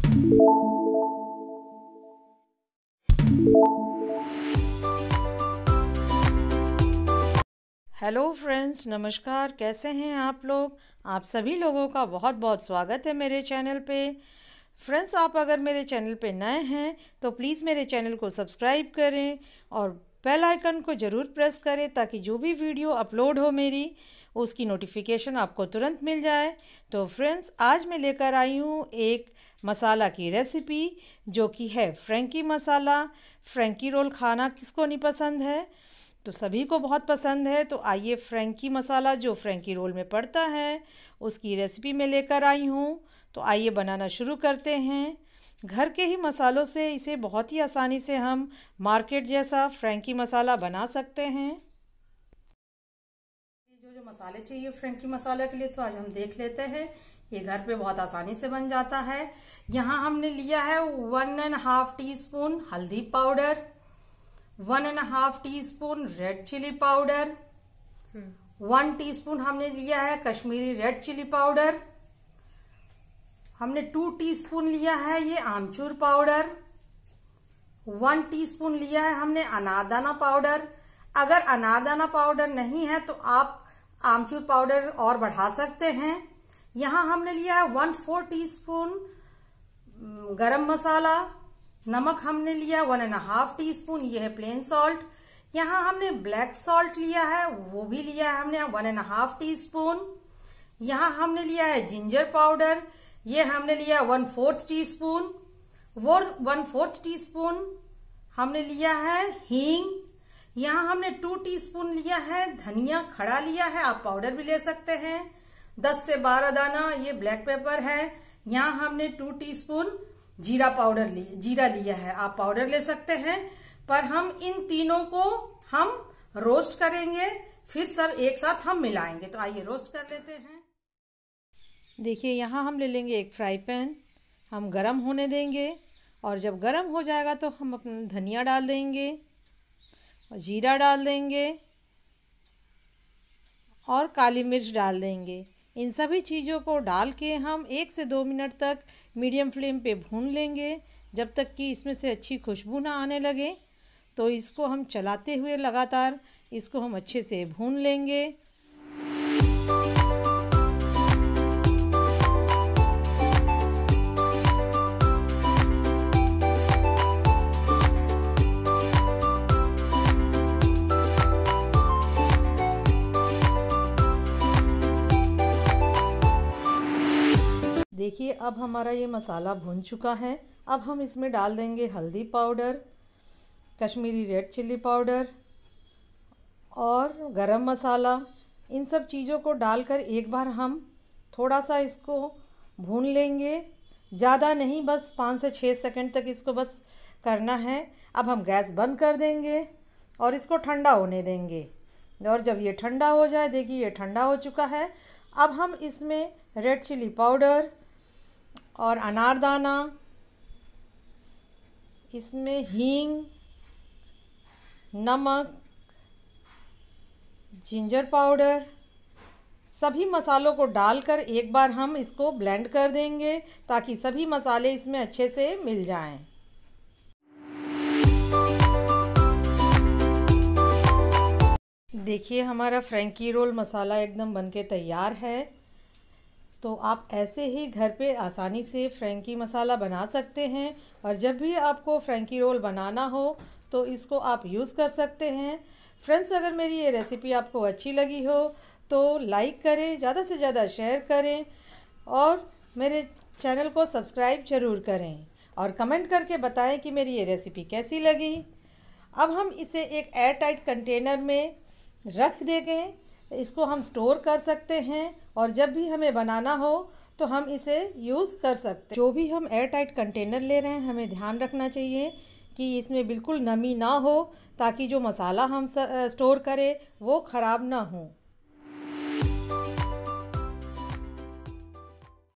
Hello friends, नमस्कार। कैसे हैं आप लोग? आप सभी लोगों का बहुत बहुत स्वागत है मेरे चैनल पे। फ्रेंड्स, आप अगर मेरे चैनल पे नए हैं तो प्लीज़ मेरे चैनल को सब्सक्राइब करें और बेल आइकन को ज़रूर प्रेस करें ताकि जो भी वीडियो अपलोड हो मेरी उसकी नोटिफिकेशन आपको तुरंत मिल जाए। तो फ्रेंड्स, आज मैं लेकर आई हूँ एक मसाला की रेसिपी जो कि है फ्रेंकी मसाला। फ्रेंकी रोल खाना किसको नहीं पसंद है, तो सभी को बहुत पसंद है। तो आइए, फ्रेंकी मसाला जो फ्रेंकी रोल में पड़ता है उसकी रेसिपी में लेकर आई हूँ। तो आइए बनाना शुरू करते हैं। घर के ही मसालों से इसे बहुत ही आसानी से हम मार्केट जैसा फ्रेंकी मसाला बना सकते हैं। जो मसाले चाहिए फ्रेंकी मसाला के लिए तो आज हम देख लेते हैं। ये घर पे बहुत आसानी से बन जाता है। यहाँ हमने लिया है 1.5 टीस्पून हल्दी powder, 1.5 teaspoon red chilli powder, 1 teaspoon हमने लिया है कश्मीरी रेड चिली पाउडर, हमने 2 टीस्पून लिया है ये आमचूर पाउडर, 1 टीस्पून लिया है हमने अनारदाना पाउडर। अगर अनारदाना पाउडर नहीं है तो आप आमचूर पाउडर और बढ़ा सकते हैं। यहाँ हमने लिया है 1/4 टीस्पून गरम मसाला, नमक हमने लिया 1.5 टीस्पून, ये है प्लेन सॉल्ट। यहाँ हमने ब्लैक सॉल्ट लिया है, वो भी लिया है हमने 1.5 टीस्पून। यहाँ हमने लिया है जिंजर पाउडर, ये हमने लिया 1/4 टीस्पून। वो 1/4 टीस्पून हमने लिया है हींग। यहाँ हमने 2 टीस्पून लिया है धनिया खड़ा लिया है, आप पाउडर भी ले सकते हैं। 10 से 12 दाना ये ब्लैक पेपर है। यहाँ हमने 2 टीस्पून जीरा लिया है, आप पाउडर ले सकते हैं। पर हम इन तीनों को हम रोस्ट करेंगे, फिर सब एक साथ हम मिलाएंगे। तो आइए रोस्ट कर लेते हैं। देखिए, यहाँ हम ले लेंगे एक फ्राई पैन, हम गरम होने देंगे और जब गरम हो जाएगा तो हम अपना धनिया डाल देंगे और जीरा डाल देंगे और काली मिर्च डाल देंगे। इन सभी चीज़ों को डाल के हम 1 से 2 मिनट तक मीडियम फ्लेम पे भून लेंगे, जब तक कि इसमें से अच्छी खुशबू ना आने लगे। तो इसको हम चलाते हुए लगातार इसको हम अच्छे से भून लेंगे। देखिए, अब हमारा ये मसाला भुन चुका है। अब हम इसमें डाल देंगे हल्दी powder, Kashmiri red chilli powder और गरम मसाला। इन सब चीज़ों को डालकर एक बार हम थोड़ा सा इसको भून लेंगे, ज़्यादा नहीं, बस 5 से 6 सेकंड तक इसको बस करना है। अब हम गैस बंद कर देंगे और इसको ठंडा होने देंगे। और जब ये ठंडा हो जाए, देखिए ये ठंडा हो चुका है। अब हम इसमें रेड चिली पाउडर और अनारदाना, इसमें हींग, नमक, जिंजर पाउडर, सभी मसालों को डालकर एक बार हम इसको ब्लेंड कर देंगे ताकि सभी मसाले इसमें अच्छे से मिल जाएं। देखिए, हमारा फ्रेंकी रोल मसाला एकदम बनके तैयार है। तो आप ऐसे ही घर पे आसानी से फ्रेंकी मसाला बना सकते हैं और जब भी आपको फ्रेंकी रोल बनाना हो तो इसको आप यूज़ कर सकते हैं। फ्रेंड्स, अगर मेरी ये रेसिपी आपको अच्छी लगी हो तो लाइक करें, ज़्यादा से ज़्यादा शेयर करें और मेरे चैनल को सब्सक्राइब ज़रूर करें और कमेंट करके बताएं कि मेरी ये रेसिपी कैसी लगी। अब हम इसे एक एयर टाइट कंटेनर में रख देंगे, इसको हम स्टोर कर सकते हैं और जब भी हमें बनाना हो तो हम इसे यूज़ कर सकते हैं। जो भी हम एयर टाइट कंटेनर ले रहे हैं, हमें ध्यान रखना चाहिए कि इसमें बिल्कुल नमी ना हो ताकि जो मसाला हम स्टोर करें वो ख़राब ना हो।